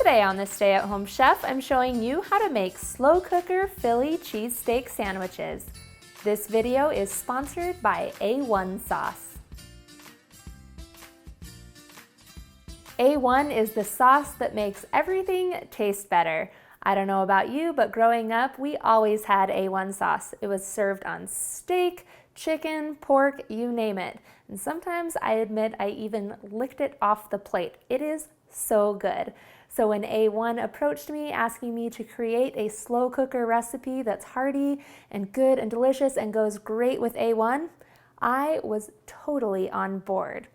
Today on the Stay at Home Chef, I'm showing you how to make slow cooker Philly cheesesteak sandwiches. This video is sponsored by A1 sauce. A1 is the sauce that makes everything taste better. I don't know about you, but growing up, we always had A1 sauce. It was served on steak, chicken, pork, you name it. And sometimes I admit I even licked it off the plate. It is so good. So when A1 approached me asking me to create a slow cooker recipe that's hearty and good and delicious and goes great with A1, I was totally on board.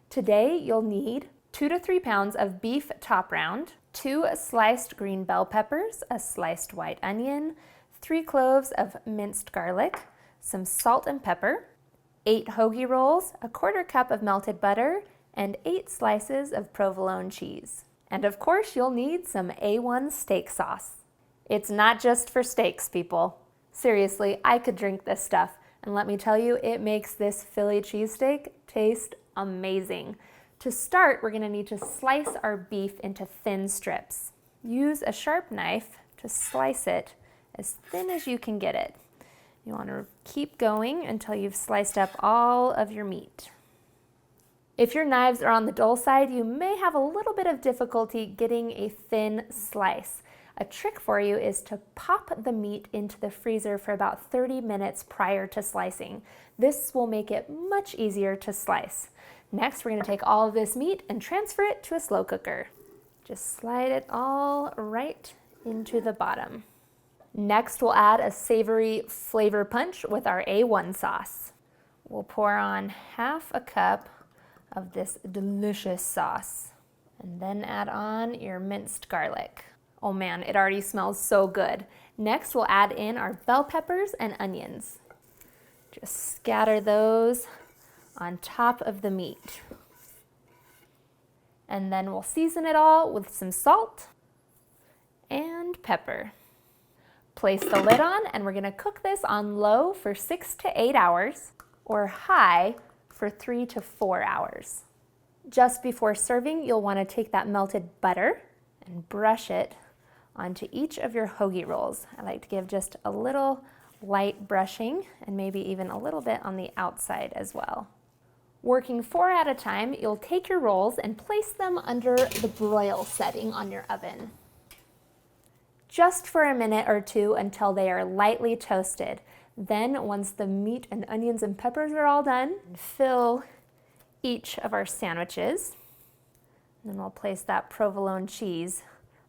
Today you'll need 2 to 3 pounds of beef top round, 2 sliced green bell peppers, a sliced white onion, 3 cloves of minced garlic, some salt and pepper, 8 hoagie rolls, a 1/4 cup of melted butter, and 8 slices of provolone cheese. And of course, you'll need some A1 steak sauce. It's not just for steaks, people. Seriously, I could drink this stuff, and let me tell you, it makes this Philly cheesesteak taste amazing. To start, we're gonna need to slice our beef into thin strips. Use a sharp knife to slice it as thin as you can get it. You wanna keep going until you've sliced up all of your meat. If your knives are on the dull side, you may have a little bit of difficulty getting a thin slice. A trick for you is to pop the meat into the freezer for about 30 minutes prior to slicing. This will make it much easier to slice. Next, we're going to take all of this meat and transfer it to a slow cooker. Just slide it all right into the bottom. Next, we'll add a savory flavor punch with our A1 sauce. We'll pour on 1/2 cup of this delicious sauce, and then add on your minced garlic. Oh man, it already smells so good. Next, we'll add in our bell peppers and onions. Just scatter those on top of the meat. And then we'll season it all with some salt and pepper. Place the lid on, and we're gonna cook this on low for 6 to 8 hours, or high for 3 to 4 hours. Just before serving, you'll want to take that melted butter and brush it onto each of your hoagie rolls. I like to give just a little light brushing and maybe even a little bit on the outside as well. Working 4 at a time, you'll take your rolls and place them under the broil setting on your oven. Just for a minute or two until they are lightly toasted. Then, once the meat and onions and peppers are all done, fill each of our sandwiches. And then we'll place that provolone cheese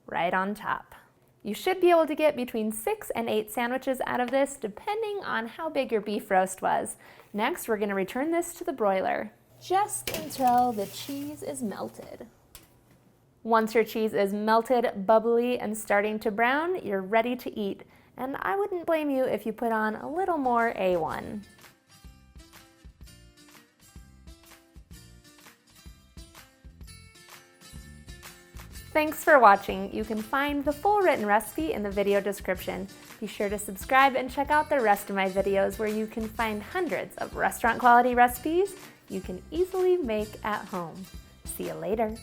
right on top. You should be able to get between 6 and 8 sandwiches out of this, depending on how big your beef roast was. Next, we're gonna return this to the broiler, just until the cheese is melted. Once your cheese is melted, bubbly, and starting to brown, you're ready to eat. And I wouldn't blame you if you put on a little more A1. Thanks for watching. You can find the full written recipe in the video description. Be sure to subscribe and check out the rest of my videos where you can find hundreds of restaurant quality recipes you can easily make at home. See you later.